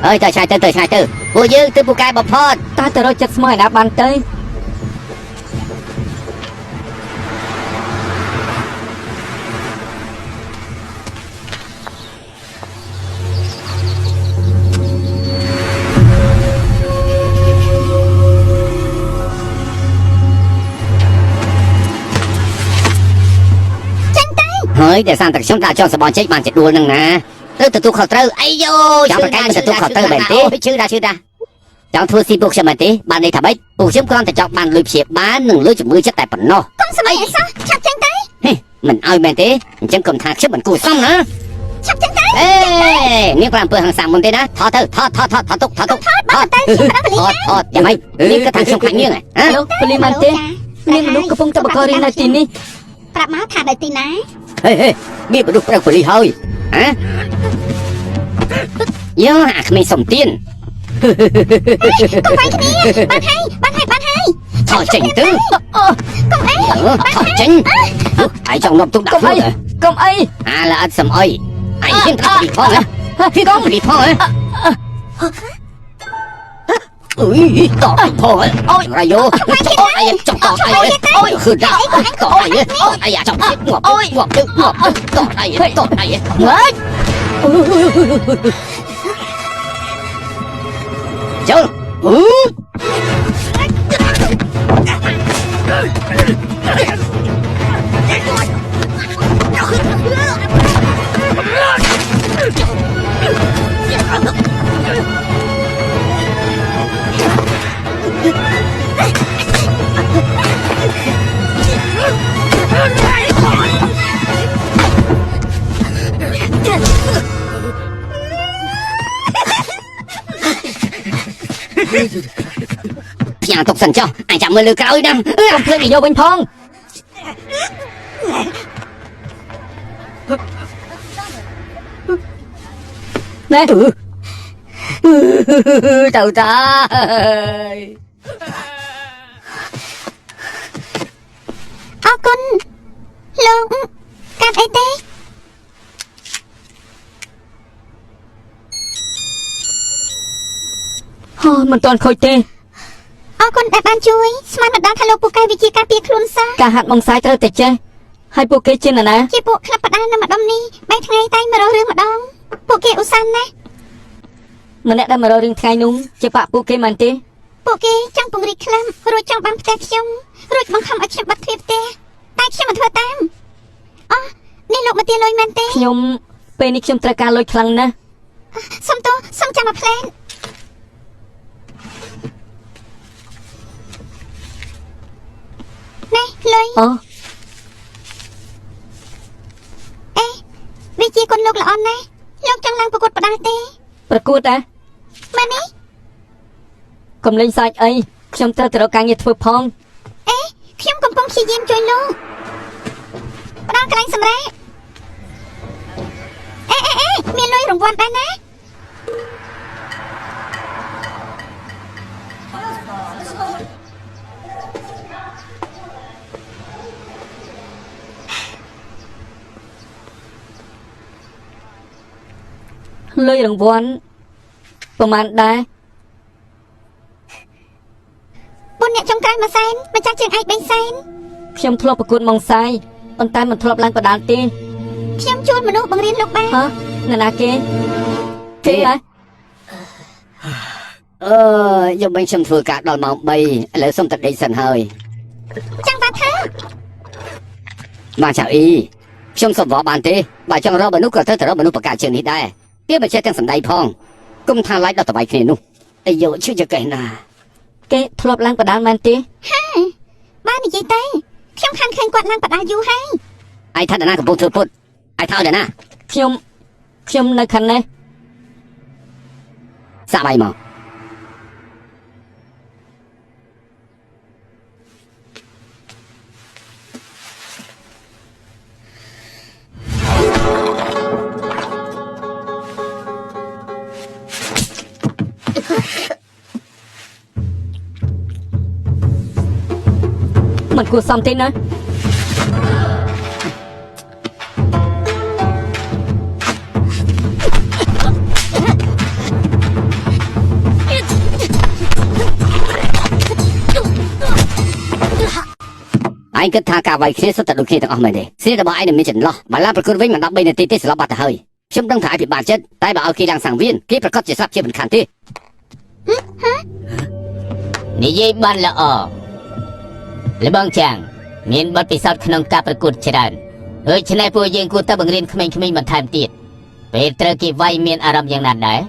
ơi tới sai tư cô dư tư bù cai bọc phốt ta từ rồi chặt smile đã bàn tới hơi để sang tận chúng ta cho sờ bòn chết bàn chết đua nằng nè từ tu khẩu trâu ai vô chẳng phải cái mình tu khẩu trâu bền tí chứ ra chẳng thua si buộc xem bền tí bàn này thả bấy buộc xem con thì chọn bàn lùi xịt bán nừng lưỡi chụp mưa chết tại phần no con sao vậy sao chặt chân tay mình ai bền tí chẳng cầm thang xếp mình cùi xong nữa chặt chân tay ê nếu làm bữa hàng sáng một tí đó thọ tục thọ vậy mày nếu cái thằng xong khánh như này hả lúc beli mante nên lúc cái phong tập bạc đi này tin đi ប្រាប់មកថានៅទីណា hê biết mà đục ra của ly hơi hả nhớ à mình sống tiền កុំវាយគ្នាបានហើយ thọ chỉnh tứ កុំអី thọ chỉnh ai trong nộp tục đạo rồi công ấy à là ăn sầm ơi ai hiện thọ đi phong á con đi phong á ui tỏ thôi ôi ra vô ai chọc tỏ ai ôi khử ra tỏ ai à chọc ngọt tỏ ai ngọt chờ nhà tục sần cho ai chạm mưa lư cao đâm không play này vô bên phong nè trời taអរគុណលោកកាត់អីទេមិនទាន់ខូចទេ អរគុណដែលបានជួយស្មានមិនដឹងថាលោកពូកែវិជាការពារខ្លួនសោះ ការហាត់បងសាយត្រូវតែចេះហើយពួកគេជានរណា ជាពួកក្លឹបបដានៅម្ដុំនេះ3ថ្ងៃតែមករករឿងម្ដងពួកគេឧស្សាហ៍ណាស់ ម្នាក់ដែលមករករឿងថ្ងៃនោះជាបាក់ពួកគេមែនទេ ពួកគេចង់ពង្រីកក្លឹបរួចចង់បានផ្ទះខ្ញុំរួចបង្ខំឲ្យខ្ញុំបាត់ទ្វារផ្ទះតែខ្ញុំមិនធ្វើតាមអូនេះលោកមកទាលុយមែនទេ ខ្ញុំពេលនេះខ្ញុំត្រូវការលុយខ្លាំងណាស់ សុំទោសសុំចាំមកផ្លែននេះលុយ អូ អេវាជាគុណលោកល្អណាស់លោកចង់ឡើងប្រកួតបដាទេ ប្រកួតហ៎ មែនទេ កុំលេងសាច់អីខ្ញុំត្រូវទៅរកការងារធ្វើផង អេខ្ញុំកំពុងព្យាយាមជួយលោកផ្ដល់កន្លែងសម្រាប់អេមានលុយរង្វាន់ដែរណា លុយរង្វាន់ប្រហែលដែរ 4 អ្នកចុងក្រោយ1សែនម្ចាស់ជើងឯក3សែន ខ្ញុំធ្លាប់ប្រកួតម៉ងសាយប៉ុន្តែមិនធ្លាប់ឡើងបដាល់ទេ ខ្ញុំជួលមនុស្សបង្រៀនលោកបាន ហ៎នរណាគេទេហ៎ giờ mình xem thừa cả đòn mỏng bay lấy xong tận đây sần hơi ចង់បានធ្វើ mà chào y trong sập vỏ bàn thế bà trong đó bà nút cờ thơ đó bà nút cả trường đi đây tiếp bà chơi tiếng sầm đầy phong công tha lái đó tờ bài kia nu ai giờ chưa cho kể nà គេធ្លាប់ឡើងបដាល់មែនទេ ហាបាននិយាយទៅខ្ញុំខានឃើញគាត់ឡើងបដាយូរហើយ ai thật là na của bông thừa phút ai thao để na ខ្ញុំនៅខាងនេះ xa bay mà mình cua xong thế nữa ឯងគិតថាការវាយគ្នាសុទ្ធតែដូចគ្នាទាំងអស់មែនទេស្រីរបស់ឯងនឹងមានចន្លោះបើឡើងប្រកួតវិញមិន13នាទីទេស្លាប់បាត់ទៅហើយខ្ញុំដឹងថាឯងពិបាកចិត្តតែបើឲ្យគេឡើងសង្វៀនគេប្រកាសជាស្លាប់ជាមិនខានទេនិយាយបានល្អលបងចាំងមានបទពិសោធន៍ក្នុងការប្រកួតច្រើនដូច្នេះពួកយើងគួរតែបង្រៀនក្មេងៗបន្ថែមទៀតពេលត្រូវគេវាយមានអារម្មណ៍យ៉ាងណាដែរ